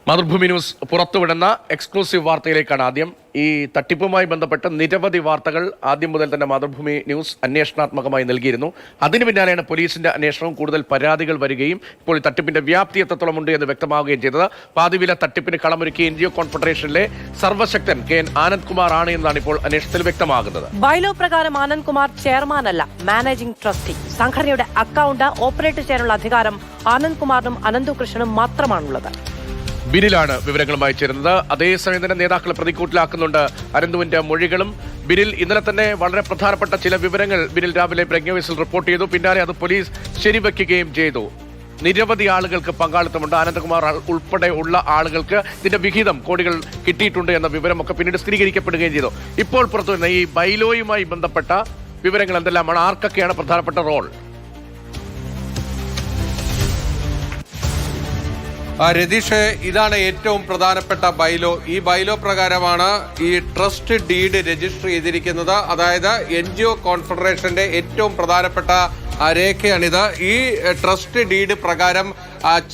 Mathrubhumi news പുറത്തുവിടുന്ന exclusive വാർത്തയിലേക്കാണ് ആദ്യം. ഈ തട്ടിപ്പുമായി ബന്ധപ്പെട്ട് നിരവധി വാർത്തകൾ ആദ്യം മുതൽ തന്നെ മാതൃഭൂമി ന്യൂസ് അന്വേഷണാത്മകമായി നൽകിയിരുന്നു. അതിനു പിന്നാലെയാണ് പോലീസിന്റെ അന്വേഷണവും കൂടുതൽ പരാതികൾ വരികയും ഇപ്പോൾ തട്ടിപ്പിന്റെ വ്യാപ്തി എത്രത്തോളം ഉണ്ട് എന്ന് വ്യക്തമാവുകയും ചെയ്തത്. പാതിവില തട്ടിപ്പിന് കളമൊരുക്കിയ എൻജിഒ കോൺഫെഡറേഷനിലെ സർവശക്തൻ KN ആനന്ദ് കുമാർ ആണ് എന്നാണ് ഇപ്പോൾ അന്വേഷണത്തിൽ വ്യക്തമാകുന്നത്. ബൈലോ പ്രകാരം ആനന്ദ് കുമാർ ചെയർമാനല്ല, മാനേജിംഗ് ട്രസ്റ്റി. സംഘടനയുടെ അക്കൗണ്ട് ഓപ്പറേറ്റ് ചെയ്യാനുള്ള അധികാരം ആനന്ദ് കുമാറിനും അനന്തു കൃഷ്ണനും മാത്രമാണുള്ളത്. ബിനിലാണ് വിവരങ്ങളുമായി ചേരുന്നത്. അതേസമയം തന്നെ നേതാക്കളെ പ്രതിക്കൂട്ടിലാക്കുന്നുണ്ട് അനന്തുവിന്റെ മൊഴികളും. ബിനിൽ ഇന്നലെ തന്നെ വളരെ പ്രധാനപ്പെട്ട ചില വിവരങ്ങൾ ബിനിൽ രാവിലെ പ്രജ്ഞാവേശിൽ റിപ്പോർട്ട് ചെയ്തു. പിന്നാലെ അത് പോലീസ് ശരിവെക്കുകയും ചെയ്തു. നിരവധി ആളുകൾക്ക് പങ്കാളിത്തമുണ്ട്. അനന്തകുമാർ ഉൾപ്പെടെ ഉള്ള ആളുകൾക്ക് ഇതിന്റെ വിഹിതം കോടികൾ കിട്ടിയിട്ടുണ്ട് എന്ന വിവരമൊക്കെ പിന്നീട് സ്ഥിരീകരിക്കപ്പെടുകയും ചെയ്തു. ഇപ്പോൾ പുറത്തുവരുന്ന ഈ ബൈലോയുമായി ബന്ധപ്പെട്ട വിവരങ്ങൾ എന്തെല്ലാമാണ്? ആർക്കൊക്കെയാണ് പ്രധാനപ്പെട്ട റോൾ? രതീഷ്, ഇതാണ് ഏറ്റവും പ്രധാനപ്പെട്ട ബൈലോ. ഈ ബൈലോ പ്രകാരമാണ് ഈ ട്രസ്റ്റ് ഡീഡ് രജിസ്റ്റർ ചെയ്തിരിക്കുന്നത്. അതായത് എൻജിഒ കോൺഫെഡറേഷന്റെ ഏറ്റവും പ്രധാനപ്പെട്ട രേഖയാണിത്. ഈ ട്രസ്റ്റ് ഡീഡ് പ്രകാരം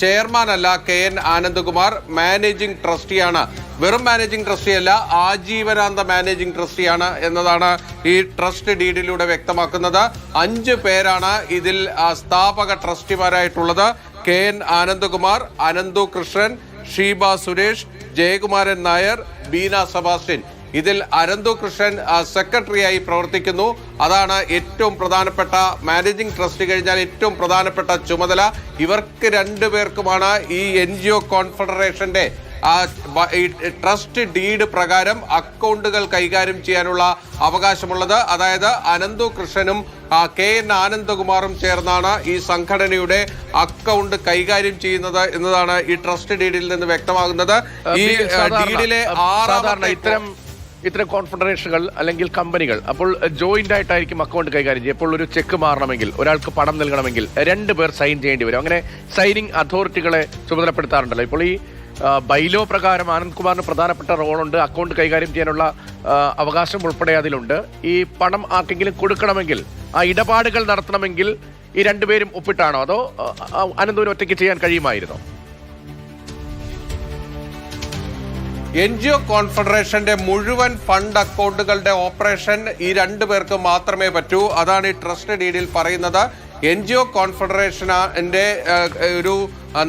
ചെയർമാൻ അല്ല KN ആനന്ദ് കുമാർ, മാനേജിംഗ് ട്രസ്റ്റിയാണ്. വെറും മാനേജിംഗ് ട്രസ്റ്റി അല്ല, ആജീവനാന്ത മാനേജിംഗ് ട്രസ്റ്റിയാണ് എന്നതാണ് ഈ ട്രസ്റ്റ് ഡീഡിലൂടെ വ്യക്തമാക്കുന്നത്. 5 പേരാണ് ഇതിൽ സ്ഥാപക ട്രസ്റ്റിമാരായിട്ടുള്ളത്. KN Anand Kumar, Ananthu Krishnan, Sheeba Suresh, Jayakumaran Nair, Beena Sebastian. ഇതിൽ അനന്തു കൃഷ്ണൻ സെക്രട്ടറിയായി പ്രവർത്തിക്കുന്നു. അതാണ് ഏറ്റവും പ്രധാനപ്പെട്ട മാനേജിംഗ് ട്രസ്റ്റ് കഴിഞ്ഞാൽ ഏറ്റവും പ്രധാനപ്പെട്ട ചുമതല. ഇവർക്ക് 2 പേർക്കുമാണ് ഈ എൻജിഒ കോൺഫെഡറേഷന്റെ ട്രസ്റ്റ് ഡീഡ് പ്രകാരം അക്കൗണ്ടുകൾ കൈകാര്യം ചെയ്യാനുള്ള അവകാശമുള്ളത്. അതായത് അനന്തു കൃഷ്ണനും KN ആനന്ദ് കുമാറും ചേർന്നാണ് ഈ സംഘടനയുടെ അക്കൗണ്ട് കൈകാര്യം ചെയ്യുന്നത് എന്നതാണ് ഈ ട്രസ്റ്റ് ഡീഡിൽ നിന്ന് വ്യക്തമാകുന്നത്. ഈ ഡീഡിലെ ഇത്തരം കോൺഫെഡറേഷനുകൾ അല്ലെങ്കിൽ കമ്പനികൾ അപ്പോൾ ജോയിന്റ് ആയിട്ടായിരിക്കും അക്കൗണ്ട് കൈകാര്യം ചെയ്യുക. ഇപ്പോൾ ഒരു ചെക്ക് മാറണമെങ്കിൽ, ഒരാൾക്ക് പണം നൽകണമെങ്കിൽ 2 പേർ സൈൻ ചെയ്യേണ്ടി വരും. അങ്ങനെ സൈനിങ് അതോറിറ്റികളെ ചുമതലപ്പെടുത്താറുണ്ടല്ലോ. ഇപ്പോൾ ഈ ബൈലോ പ്രകാരം ആനന്ദ് കുമാറിന് പ്രധാനപ്പെട്ട റോളുണ്ട്. അക്കൗണ്ട് കൈകാര്യം ചെയ്യാനുള്ള അവകാശം ഉൾപ്പെടെ അതിലുണ്ട്. ഈ പണം ആർക്കെങ്കിലും കൊടുക്കണമെങ്കിൽ, ആ ഇടപാടുകൾ നടത്തണമെങ്കിൽ ഈ 2 പേരും ഒപ്പിട്ടാണോ, അതോ അനന്തുവിന് ഒറ്റയ്ക്ക് ചെയ്യാൻ കഴിയുമായിരുന്നോ? എൻജിഒ കോൺഫെഡറേഷന്റെ മുഴുവൻ ഫണ്ട് അക്കൗണ്ടുകളുടെ ഓപ്പറേഷൻ ഈ 2 പേർക്ക് മാത്രമേ പറ്റൂ. അതാണ് ഈ ട്രസ്റ്റ് ഡീഡിൽ പറയുന്നത്. എൻജിഒ കോൺഫെഡറേഷന്റെ ഒരു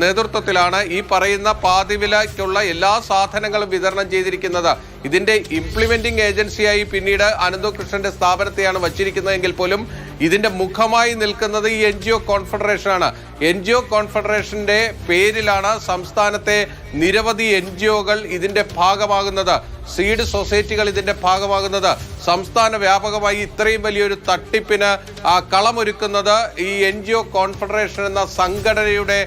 നേതൃത്വത്തിലാണ് ഈ പറയുന്ന പാതിവിലയ്ക്കുള്ള എല്ലാ സാധനങ്ങളും വിതരണം ചെയ്തിരിക്കുന്നത്. ഇതിന്റെ ഇംപ്ലിമെന്റിംഗ് ഏജൻസിയായി പിന്നീട് അനന്തു കൃഷ്ണന്റെ സ്ഥാപനത്തെയാണ് വച്ചിരിക്കുന്നതെങ്കിൽ പോലും ഇതിന്റെ മുഖമായി നിൽക്കുന്നത് ഈ എൻജിഒ കോൺഫെഡറേഷനാണ്. എൻജിഒ കോൺഫെഡറേഷന്റെ പേരിലാണ് സംസ്ഥാനത്തെ നിരവധി എൻജിഒകൾ ഇതിന്റെ ഭാഗമാകുന്നത്, സീഡ് സൊസൈറ്റികൾ ഇതിന്റെ ഭാഗമാകുന്നത്. സംസ്ഥാന വ്യാപകമായി ഇത്രയും വലിയൊരു തട്ടിപ്പിന് കളമൊരുക്കുന്നത് ഈ എൻജിഒ കോൺഫെഡറേഷൻ എന്ന സംഘടനയുടെ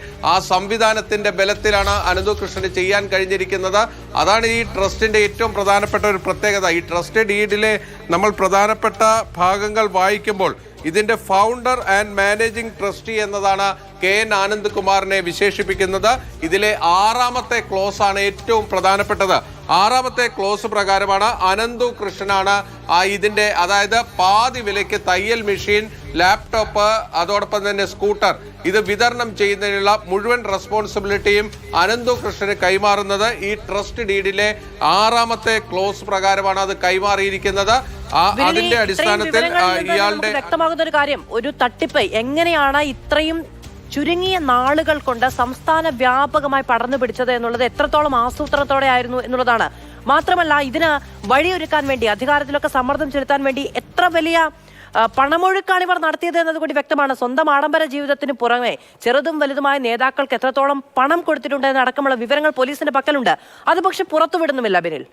സംവിധാനത്തിന്റെ ബലത്തിലാണ് അനന്തു കൃഷ്ണന് ചെയ്യാൻ കഴിഞ്ഞിരിക്കുന്നത്. അതാണ് ഈ ട്രസ്റ്റിന്റെ ഏറ്റവും പ്രധാനപ്പെട്ട ഒരു പ്രത്യേകത. ഈ ട്രസ്റ്റ് ഡീഡിലെ നമ്മൾ പ്രധാനപ്പെട്ട ഭാഗങ്ങൾ വായിക്കുമ്പോൾ ഇതിന്റെ ഫൗണ്ടർ ആൻഡ് മാനേജിംഗ് ട്രസ്റ്റി എന്നതാണ് KN ആനന്ദ് കുമാറിനെ വിശേഷിപ്പിക്കുന്നത്. ഇതിലെ 6ാമത്തെ ക്ലോസ് ആണ് ഏറ്റവും പ്രധാനപ്പെട്ടത്. 6ാമത്തെ ക്ലോസ് പ്രകാരമാണ് അനന്തു കൃഷ്ണനാണ് ഇതിന്റെ, അതായത് പാതി വിലയ്ക്ക് തയ്യൽ മെഷീൻ, ലാപ്ടോപ്പ്, അതോടൊപ്പം തന്നെ സ്കൂട്ടർ ഇത് വിതരണം ചെയ്യുന്നതിനുള്ള മുഴുവൻ റെസ്പോൺസിബിലിറ്റിയും അനന്തു കൃഷ്ണന് കൈമാറുന്നത്. ഈ ട്രസ്റ്റ് ഡീഡിലെ 6ാമത്തെ ക്ലോസ് പ്രകാരമാണ് അത് കൈമാറിയിരിക്കുന്നത്. അതിന്റെ അടിസ്ഥാനത്തിൽ ഇയാളുടെ വ്യക്തമാകുന്ന ഒരു കാര്യം, ഒരു തട്ടിപ്പ് എങ്ങനെയാണ് ഇത്രയും ചുരുങ്ങിയ നാളുകൾ കൊണ്ട് സംസ്ഥാന വ്യാപകമായി പടർന്നു പിടിച്ചത് എന്നുള്ളത് എത്രത്തോളം ആസൂത്രണത്തോടെ ആയിരുന്നു എന്നുള്ളതാണ്. മാത്രമല്ല, ഇതിന് വഴിയൊരുക്കാൻ വേണ്ടി, അധികാരത്തിലൊക്കെ സമ്മർദ്ദം ചെലുത്താൻ വേണ്ടി എത്ര വലിയ പണമൊഴുക്കാണ് ഇവർ നടത്തിയത് എന്നതുകൂടി വ്യക്തമാണ്. സ്വന്തം ആഡംബര ജീവിതത്തിന് പുറമെ ചെറുതും വലുതുമായ നേതാക്കൾക്ക് എത്രത്തോളം പണം കൊടുത്തിട്ടുണ്ട് എന്നടക്കമുള്ള വിവരങ്ങൾ പോലീസിന്റെ പക്കലുണ്ട്. അത് പക്ഷെ പുറത്തുവിടുന്നുമില്ല ബിനിൽ.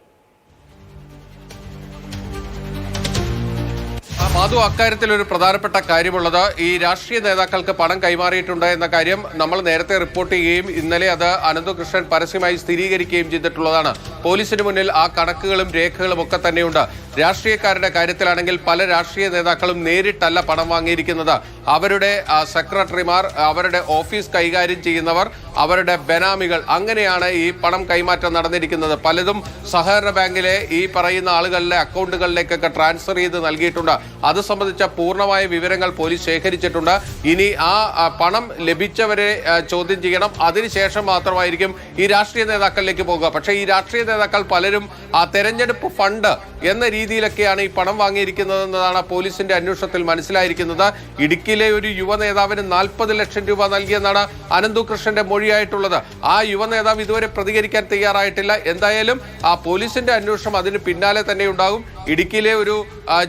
മാധു, അക്കാര്യത്തിൽ ഒരു പ്രധാനപ്പെട്ട കാര്യമുള്ളത്, ഈ രാഷ്ട്രീയ നേതാക്കൾക്ക് പണം കൈമാറിയിട്ടുണ്ട് എന്ന കാര്യം നമ്മൾ നേരത്തെ റിപ്പോർട്ട് ചെയ്യുകയും ഇന്നലെ അത് അനന്തു കൃഷ്ണൻ പരസ്യമായി സ്ഥിരീകരിക്കുകയും ചെയ്തിട്ടുള്ളതാണ്. പോലീസിന് മുന്നിൽ ആ കണക്കുകളും രേഖകളും ഒക്കെ തന്നെയുണ്ട്. രാഷ്ട്രീയക്കാരുടെ കാര്യത്തിലാണെങ്കിൽ പല രാഷ്ട്രീയ നേതാക്കളും നേരിട്ടല്ല പണം വാങ്ങിയിരിക്കുന്നത്. അവരുടെ സെക്രട്ടറിമാർ, അവരുടെ ഓഫീസ് കൈകാര്യം ചെയ്യുന്നവർ, അവരുടെ ബെനാമികൾ, അങ്ങനെയാണ് ഈ പണം കൈമാറ്റം നടന്നിരിക്കുന്നത്. പലതും സഹകരണ ബാങ്കിലെ ഈ പറയുന്ന ആളുകളുടെ അക്കൗണ്ടുകളിലേക്കൊക്കെ ട്രാൻസ്ഫർ ചെയ്ത് നൽകിയിട്ടുണ്ട്. അത് സംബന്ധിച്ച പൂർണ്ണമായ വിവരങ്ങൾ പോലീസ് ശേഖരിച്ചിട്ടുണ്ട്. ഇനി ആ പണം ലഭിച്ചവരെ ചോദ്യം ചെയ്യണം. അതിനുശേഷം മാത്രമായിരിക്കും ഈ രാഷ്ട്രീയ നേതാക്കളിലേക്ക് പോകുക. പക്ഷേ ഈ രാഷ്ട്രീയ നേതാക്കൾ പലരും ആ തെരഞ്ഞെടുപ്പ് ഫണ്ട് എന്ന രീതിയിലൊക്കെയാണ് ഈ പണം വാങ്ങിയിരിക്കുന്നതെന്നതാണ് പോലീസിന്റെ അന്വേഷണത്തിൽ മനസ്സിലായിരിക്കുന്നത്. ഇടുക്കിയിലെ ഒരു യുവ നേതാവിന് 40 ലക്ഷം രൂപ നൽകിയെന്നാണ് അനന്തു കൃഷ്ണന്റെ മൊഴിയായിട്ടുള്ളത്. ആ യുവ നേതാവ് ഇതുവരെ പ്രതികരിക്കാൻ തയ്യാറായിട്ടില്ല. എന്തായാലും ആ പോലീസിന്റെ അന്വേഷണം അതിന് പിന്നാലെ തന്നെ ഉണ്ടാകും. ഇടുക്കിയിലെ ഒരു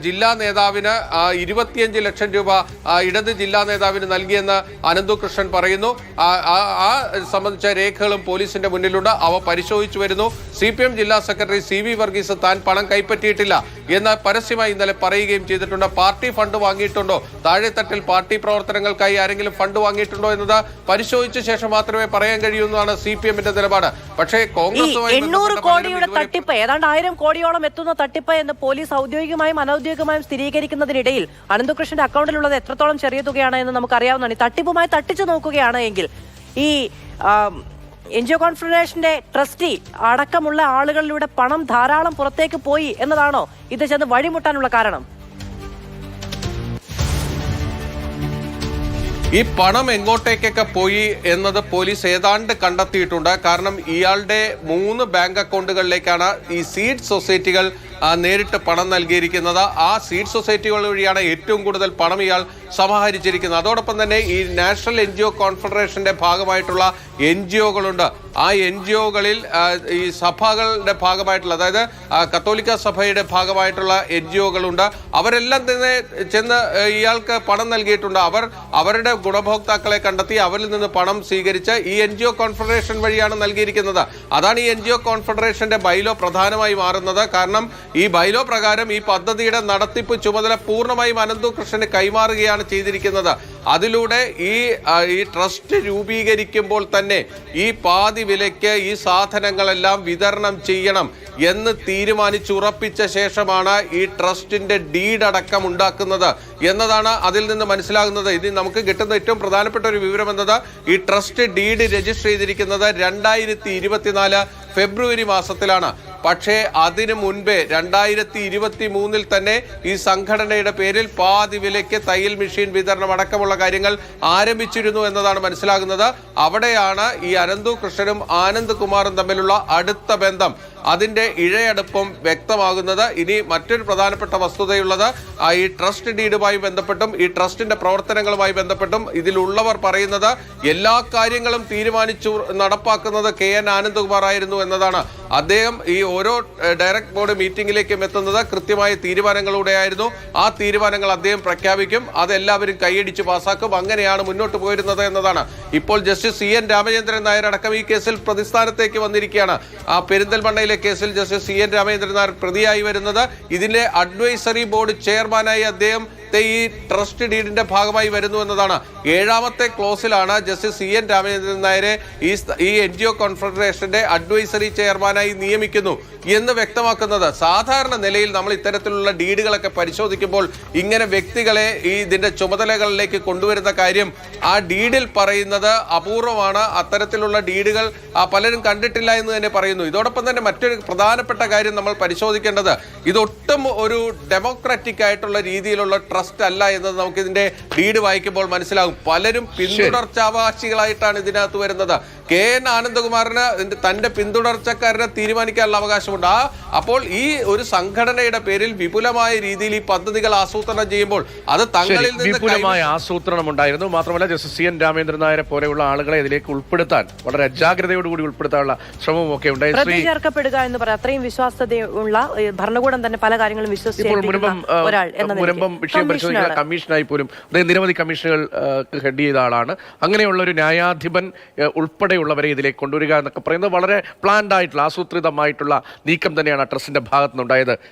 ജില്ലാ നേതാവിന് 25 ലക്ഷം രൂപ ഇടത് ജില്ലാ നേതാവിന് നൽകിയെന്ന് അനന്തു കൃഷ്ണൻ പറയുന്നു. ആ സംബന്ധിച്ച രേഖകളും പോലീസിന്റെ മുന്നിലുണ്ട്. അവ പരിശോധിച്ചു വരുന്നു. CPM ജില്ലാ സെക്രട്ടറി CV വർഗീസ് താൻ പണം കൈപ്പറ്റിയിട്ടില്ല എന്ന് പരസ്യമായി ഇന്നലെ പറയുകയും ചെയ്തിട്ടുണ്ട്. പാർട്ടി ഫണ്ട് വാങ്ങിയിട്ടുണ്ടോ, താഴെത്തട്ടിൽ പാർട്ടി പ്രവർത്തനങ്ങൾക്കായി ആരെങ്കിലും ഫണ്ട് വാങ്ങിയിട്ടുണ്ടോ എന്നത് പരിശോധിച്ച ശേഷം മാത്രമേ പറയാൻ കഴിയൂ എന്നാണ് CPMന്റെ നിലപാട്. പക്ഷേ കോൺഗ്രസുമായി 800 കോടിയുടെ തട്ടിപ്പ്, ഏതാണ്ട് 1000 കോടിയോളം എത്തുന്ന തട്ടിപ്പ് എന്ന് പോലീസ് ഔദ്യോഗികമായും അനൌദ്യോഗികമായും സ്ഥിരീകരിക്കുന്നതിനിടയിൽ അനന്തകൃഷ്ണന്റെ അക്കൗണ്ടിലുള്ളത് എത്രത്തോളം ചെറിയ തുകയാണ് എന്ന് നമുക്കറിയാവുന്നതാണ്. ഈ തട്ടിപ്പുമായി തട്ടിച്ചു നോക്കുകയാണ് എങ്കിൽ ഈ NGO കോൺഫെഡറേഷന്റെ ട്രസ്റ്റി അടക്കമുള്ള ആളുകളിലൂടെ പണം ധാരാളം പുറത്തേക്ക് പോയി എന്നതാണോ ഇത് ചെന്ന് വഴിമുട്ടാനുള്ള കാരണം? ഈ പണം എങ്ങോട്ടേക്കൊക്കെ പോയി എന്നത് പോലീസ് ഏതാണ്ട് കണ്ടെത്തിയിട്ടുണ്ട്. കാരണം ഇയാളുടെ 3 ബാങ്ക് അക്കൗണ്ടുകളിലേക്കാണ് ഈ സീഡ് സൊസൈറ്റികൾ നേരിട്ട് പണം നൽകിയിരിക്കുന്നത്. ആ സീഡ് സൊസൈറ്റികൾ വഴിയാണ് ഏറ്റവും കൂടുതൽ പണം ഇയാൾ സമാഹരിച്ചിരിക്കുന്നത്. അതോടൊപ്പം തന്നെ ഈ നാഷണൽ NGO കോൺഫെഡറേഷന്റെ ഭാഗമായിട്ടുള്ള NGOകളുണ്ട്. ആ NGOകളിൽ ഈ സഭകളുടെ ഭാഗമായിട്ടുള്ള, അതായത് കത്തോലിക്ക സഭയുടെ ഭാഗമായിട്ടുള്ള NGOകളുണ്ട്. അവരെല്ലാം തന്നെ ചെന്ന് ഇയാൾക്ക് പണം നൽകിയിട്ടുണ്ട്. അവരുടെ ഗുണഭോക്താക്കളെ കണ്ടെത്തി അവരിൽ നിന്ന് പണം സ്വീകരിച്ച് ഈ NGO കോൺഫെഡറേഷൻ വഴിയാണ് നൽകിയിരിക്കുന്നത്. അതാണ് ഈ NGO കോൺഫെഡറേഷന്റെ ബൈലോ പ്രധാനമായി മാറുന്നത്. കാരണം ഈ ബൈലോ പ്രകാരം ഈ പദ്ധതിയുടെ നടത്തിപ്പ് ചുമതല പൂർണ്ണമായും അനന്തു കൃഷ്ണന് കൈമാറുകയാണ് ചെയ്തിരിക്കുന്നത്. അതിലൂടെ ഈ ട്രസ്റ്റ് രൂപീകരിക്കുമ്പോൾ തന്നെ ഈ പാതി വിലയ്ക്ക് ഈ സാധനങ്ങളെല്ലാം വിതരണം ചെയ്യണം എന്ന് തീരുമാനിച്ചുറപ്പിച്ച ശേഷമാണ് ഈ ട്രസ്റ്റിന്റെ ഡീഡ് അടക്കം ഉണ്ടാക്കുന്നത് എന്നതാണ് അതിൽ നിന്ന് മനസ്സിലാകുന്നത്. ഇനി നമുക്ക് കിട്ടുന്ന ഏറ്റവും പ്രധാനപ്പെട്ട ഒരു വിവരം എന്നത് ഈ ട്രസ്റ്റ് ഡീഡ് രജിസ്റ്റർ ചെയ്തിരിക്കുന്നത് 2024 ഫെബ്രുവരി മാസത്തിലാണ്. പക്ഷേ അതിനു മുൻപേ 2023 തന്നെ ഈ സംഘടനയുടെ പേരിൽ പാതി വിലയ്ക്ക് തയ്യൽ മെഷീൻ വിതരണം അടക്കമുള്ള കാര്യങ്ങൾ ആരംഭിച്ചിരുന്നു എന്നതാണ് മനസ്സിലാകുന്നത്. അവിടെയാണ് ഈ അനന്തു കൃഷ്ണനും ആനന്ദ് കുമാറും തമ്മിലുള്ള അടുത്ത ബന്ധം, അതിന്റെ ഇഴയടുപ്പം വ്യക്തമാകുന്നത്. ഇനി മറ്റൊരു പ്രധാനപ്പെട്ട വസ്തുതയുള്ളത് ഈ ട്രസ്റ്റ് ഡീഡുമായി ബന്ധപ്പെട്ടും ഈ ട്രസ്റ്റിന്റെ പ്രവർത്തനങ്ങളുമായി ബന്ധപ്പെട്ടും ഇതിലുള്ളവർ പറയുന്നത് എല്ലാ കാര്യങ്ങളും തീരുമാനിച്ചു നടപ്പാക്കുന്നത് KN ആനന്ദ്കുമാർ ആയിരുന്നു എന്നതാണ്. അദ്ദേഹം ഈ ഓരോ ഡയറക്ട് ബോർഡ് മീറ്റിംഗിലേക്കും എത്തുന്നത് കൃത്യമായ തീരുമാനങ്ങളോടെയായിരുന്നു. ആ തീരുമാനങ്ങൾ അദ്ദേഹം പ്രഖ്യാപിക്കും, അതെല്ലാവരും കൈയടിച്ച് പാസാക്കും. അങ്ങനെയാണ് മുന്നോട്ട് പോയിരുന്നത് എന്നതാണ്. ഇപ്പോൾ ജസ്റ്റിസ് CN രാമചന്ദ്രൻ നായർ അടക്കം ഈ കേസിൽ പ്രതിസ്ഥാനത്തേക്ക് വന്നിരിക്കുകയാണ്. ആ പെരിന്തൽമണ്ണയിലെ കേസിൽ ജസ്റ്റിസ് CN രാമചന്ദ്രൻ നായർ പ്രതിയായി വരുന്നത്. ഇതിന്റെ അഡ്വൈസറി ബോർഡ് ചെയർമാനായി അദ്ദേഹം ഈ ട്രസ്റ്റ് ഡീഡിന്റെ ഭാഗമായി വരുന്നു എന്നതാണ്. 7ാമത്തെ ക്ലോസിലാണ് ജസ്റ്റിസ് CN രാമചന്ദ്രൻ നായരെ ഈ NGO കോൺഫെഡറേഷന്റെ അഡ്വൈസറി ചെയർമാനായി നിയമിക്കുന്നു എന്ന് വ്യക്തമാക്കുന്നത്. സാധാരണ നിലയിൽ നമ്മൾ ഇത്തരത്തിലുള്ള ഡീഡുകളൊക്കെ പരിശോധിക്കുമ്പോൾ ഇങ്ങനെ വ്യക്തികളെ ഇതിന്റെ ചുമതലകളിലേക്ക് കൊണ്ടുവരുന്ന കാര്യം ആ ഡീഡിൽ പറയുന്നത് അപൂർവമാണ്. അത്തരത്തിലുള്ള ഡീഡുകൾ പലരും കണ്ടിട്ടില്ല എന്ന് തന്നെ പറയുന്നു. ഇതോടൊപ്പം തന്നെ മറ്റൊരു പ്രധാനപ്പെട്ട കാര്യം നമ്മൾ പരിശോധിക്കേണ്ടത്, ഇതൊട്ടും ഒരു ഡെമോക്രാറ്റിക് ആയിട്ടുള്ള രീതിയിലുള്ള ട്രസ്റ്റ് അല്ല എന്നത് നമുക്ക് ഇതിന്റെ ഡീഡ് വായിക്കുമ്പോൾ മനസ്സിലാകും. പലരും പിന്തുടർച്ചാവകാശികളായിട്ടാണ് ഇതിനകത്ത് വരുന്നത്. KN ആനന്ദകുമാറിന് തന്റെ പിന്തുടർച്ചക്കാരനെ തീരുമാനിക്കാനുള്ള അവകാശമുണ്ട്. അപ്പോൾ ഈ ഒരു സംഘടനയുടെ പേരിൽ വിപുലമായ രീതിയിൽ ഈ പദ്ധതികൾ ആസൂത്രണം ചെയ്യുമ്പോൾ അത് തങ്ങളിൽ നിന്ന് വിപുലമായ ആസൂത്രണം ഉണ്ടായിരുന്നു. മാത്രമല്ല ജസ്റ്റിസ് CN രാമചന്ദ്രൻ നായരെ പോലെയുള്ള ആളുകളെ ഇതിലേക്ക് ഉൾപ്പെടുത്താൻ, വളരെ അജാഗ്രതയോടുകൂടി ഉൾപ്പെടുത്താനുള്ള ശ്രമമൊക്കെ ഉണ്ടായി. ചേർക്കപ്പെടുക എന്ന് പറയാം. അത്രയും വിശ്വാസ്യതയുള്ള ഭരണകൂടം തന്നെ പല കാര്യങ്ങളും മുരമ്പം വിഷയം പരിശോധിക്കുന്ന കമ്മീഷനായി പോലും നിരവധി കമ്മീഷനുകൾ ഹെഡ് ചെയ്ത ആളാണ്. അങ്ങനെയുള്ള ഒരു ന്യായാധിപൻ ഉൾപ്പെടെയുള്ളവരെ ഇതിലേക്ക് കൊണ്ടുവരിക എന്നൊക്കെ പറയുന്നത് വളരെ പ്ലാൻഡ് ആയിട്ടുള്ള ആസൂത്രിതമായിട്ടുള്ള നീക്കം തന്നെയാണ് ട്രസ്റ്റിന്റെ ഭാഗത്തുനിന്നുണ്ടായത്.